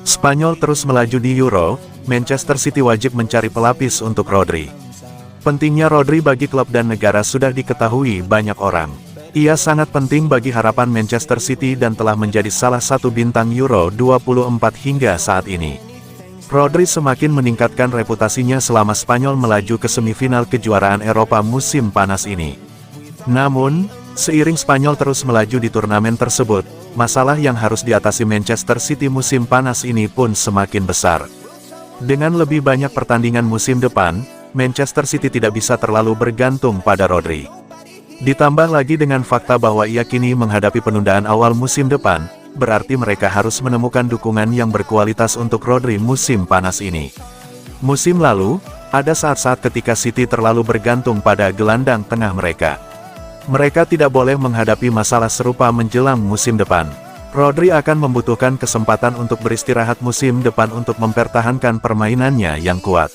Spanyol terus melaju di Euro, Manchester City wajib mencari pelapis untuk Rodri. Pentingnya Rodri bagi klub dan negara sudah diketahui banyak orang. Ia sangat penting bagi harapan Manchester City dan telah menjadi salah satu bintang Euro 24 hingga saat ini. Rodri semakin meningkatkan reputasinya selama Spanyol melaju ke semifinal kejuaraan Eropa musim panas ini. Namun, seiring Spanyol terus melaju di turnamen tersebut, masalah yang harus diatasi Manchester City musim panas ini pun semakin besar. Dengan lebih banyak pertandingan musim depan, Manchester City tidak bisa terlalu bergantung pada Rodri. Ditambah lagi dengan fakta bahwa ia kini menghadapi penundaan awal musim depan, berarti mereka harus menemukan dukungan yang berkualitas untuk Rodri musim panas ini. Musim lalu, ada saat-saat ketika City terlalu bergantung pada gelandang tengah mereka. Mereka tidak boleh menghadapi masalah serupa menjelang musim depan. Rodri akan membutuhkan kesempatan untuk beristirahat musim depan untuk mempertahankan permainannya yang kuat.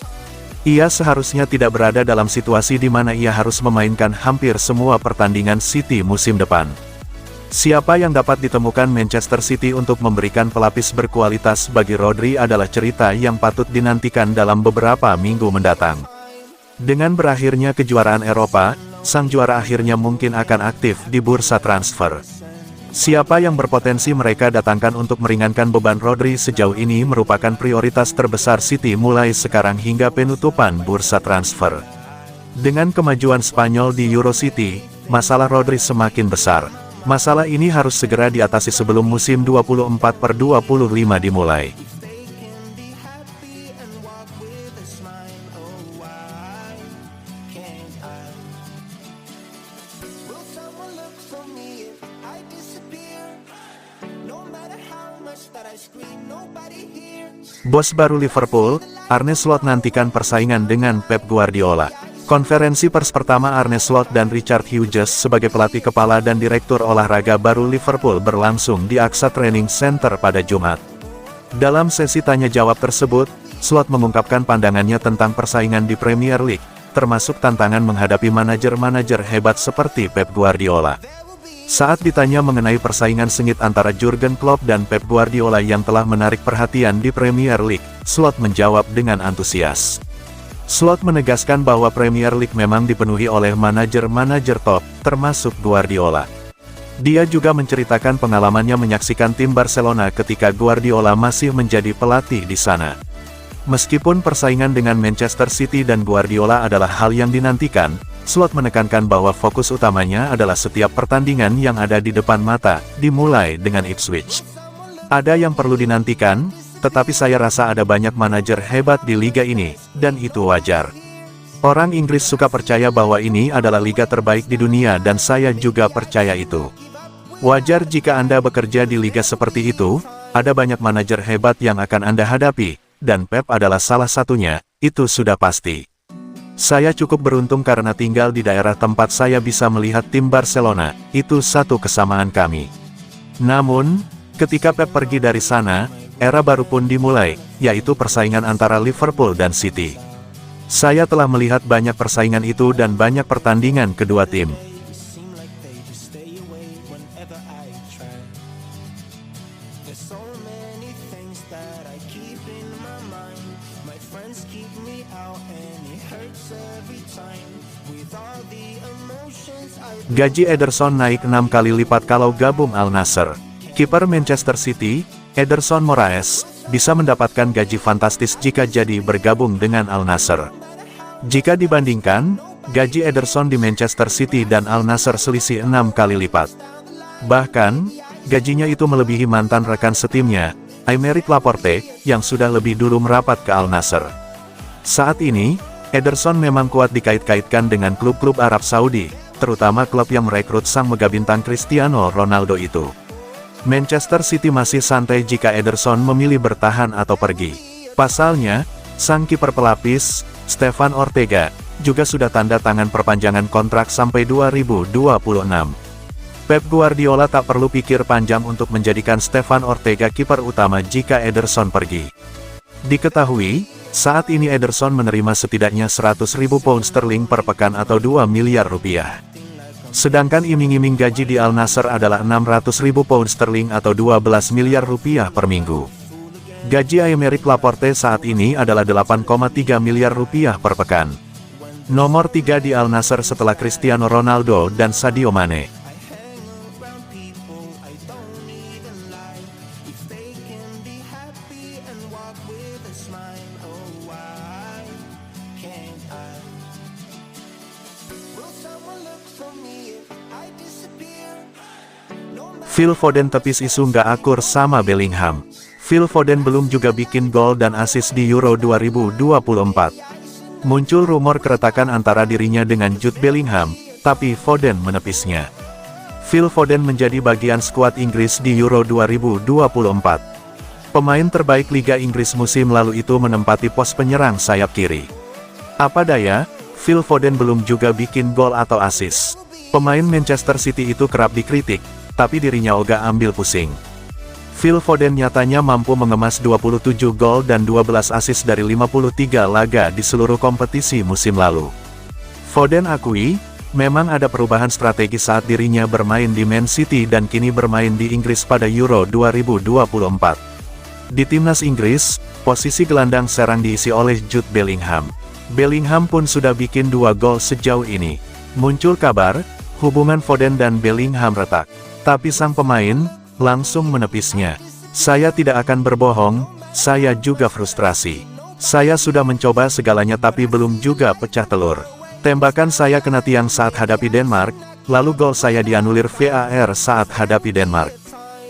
Ia seharusnya tidak berada dalam situasi di mana ia harus memainkan hampir semua pertandingan City musim depan. Siapa yang dapat ditemukan Manchester City untuk memberikan pelapis berkualitas bagi Rodri adalah cerita yang patut dinantikan dalam beberapa minggu mendatang. Dengan berakhirnya kejuaraan Eropa, sang juara akhirnya mungkin akan aktif di bursa transfer. Siapa yang berpotensi mereka datangkan untuk meringankan beban Rodri sejauh ini merupakan prioritas terbesar City mulai sekarang hingga penutupan bursa transfer. Dengan kemajuan Spanyol di Euro City, masalah Rodri semakin besar. Masalah ini harus segera diatasi sebelum musim 24/25 dimulai. Bos baru Liverpool, Arne Slot nantikan persaingan dengan Pep Guardiola. Konferensi pers pertama Arne Slot dan Richard Hughes sebagai pelatih kepala dan direktur olahraga baru Liverpool berlangsung di AXA Training Center pada Jumat. Dalam sesi tanya-jawab tersebut, Slot mengungkapkan pandangannya tentang persaingan di Premier League, termasuk tantangan menghadapi manajer-manajer hebat seperti Pep Guardiola. Saat ditanya mengenai persaingan sengit antara Jurgen Klopp dan Pep Guardiola yang telah menarik perhatian di Premier League, Slot menjawab dengan antusias. Slot menegaskan bahwa Premier League memang dipenuhi oleh manajer-manajer top, termasuk Guardiola. Dia juga menceritakan pengalamannya menyaksikan tim Barcelona ketika Guardiola masih menjadi pelatih di sana. Meskipun persaingan dengan Manchester City dan Guardiola adalah hal yang dinantikan, Slot menekankan bahwa fokus utamanya adalah setiap pertandingan yang ada di depan mata, dimulai dengan Ipswich. Ada yang perlu dinantikan, tetapi saya rasa ada banyak manajer hebat di liga ini, dan itu wajar. Orang Inggris suka percaya bahwa ini adalah liga terbaik di dunia dan saya juga percaya itu. Wajar jika Anda bekerja di liga seperti itu, ada banyak manajer hebat yang akan Anda hadapi, dan Pep adalah salah satunya, itu sudah pasti. Saya cukup beruntung karena tinggal di daerah tempat saya bisa melihat tim Barcelona, itu satu kesamaan kami. Namun, ketika Pep pergi dari sana, era baru pun dimulai, yaitu persaingan antara Liverpool dan City. Saya telah melihat banyak persaingan itu dan banyak pertandingan kedua tim. Gaji Ederson naik 6 kali lipat kalau gabung Al Nassr. Kiper Manchester City, Ederson Moraes, bisa mendapatkan gaji fantastis jika jadi bergabung dengan Al Nassr. Jika dibandingkan, gaji Ederson di Manchester City dan Al Nassr selisih 6 kali lipat. Bahkan, gajinya itu melebihi mantan rekan setimnya, Aymeric Laporte, yang sudah lebih dulu merapat ke Al Nassr. Saat ini, Ederson memang kuat dikait-kaitkan dengan klub-klub Arab Saudi, terutama klub yang merekrut sang megabintang Cristiano Ronaldo itu. Manchester City masih santai jika Ederson memilih bertahan atau pergi. Pasalnya, sang kiper pelapis, Stefan Ortega, juga sudah tanda tangan perpanjangan kontrak sampai 2026. Pep Guardiola tak perlu pikir panjang untuk menjadikan Stefan Ortega kiper utama jika Ederson pergi. Diketahui, saat ini Ederson menerima setidaknya 100.000 pound sterling per pekan atau 2 miliar rupiah. Sedangkan iming-iming gaji di Al Nassr adalah 600.000 pound sterling atau 12 miliar rupiah per minggu. Gaji Aymeric Laporte saat ini adalah 8,3 miliar rupiah per pekan. Nomor 3 di Al Nassr setelah Cristiano Ronaldo dan Sadio Mane. Phil Foden tepis isu nggak akur sama Bellingham. Phil Foden belum juga bikin gol dan assist di Euro 2024. Muncul rumor keretakan antara dirinya dengan Jude Bellingham, tapi Foden menepisnya. Phil Foden menjadi bagian skuad Inggris di Euro 2024. Pemain terbaik Liga Inggris musim lalu itu menempati pos penyerang sayap kiri. Apa daya, Phil Foden belum juga bikin gol atau assist. Pemain Manchester City itu kerap dikritik, tapi dirinya ogah ambil pusing. Phil Foden nyatanya mampu mengemas 27 gol dan 12 assist dari 53 laga di seluruh kompetisi musim lalu. Foden akui, memang ada perubahan strategi saat dirinya bermain di Man City dan kini bermain di Inggris pada Euro 2024. Di timnas Inggris, posisi gelandang serang diisi oleh Jude Bellingham. Bellingham pun sudah bikin 2 gol sejauh ini. Muncul kabar, hubungan Foden dan Bellingham retak. Tapi sang pemain langsung menepisnya. Saya tidak akan berbohong, saya juga frustrasi. Saya sudah mencoba segalanya tapi belum juga pecah telur. Tembakan saya kena tiang saat hadapi Denmark, lalu gol saya dianulir VAR saat hadapi Denmark.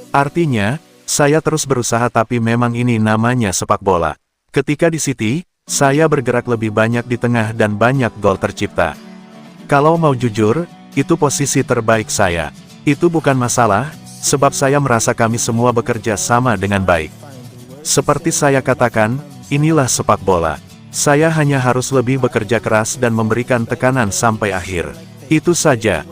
Artinya, saya terus berusaha tapi memang ini namanya sepak bola. Ketika di City, saya bergerak lebih banyak di tengah dan banyak gol tercipta. Kalau mau jujur, itu posisi terbaik saya. Itu bukan masalah, sebab saya merasa kami semua bekerja sama dengan baik. Seperti saya katakan, inilah sepak bola. Saya hanya harus lebih bekerja keras dan memberikan tekanan sampai akhir. Itu saja.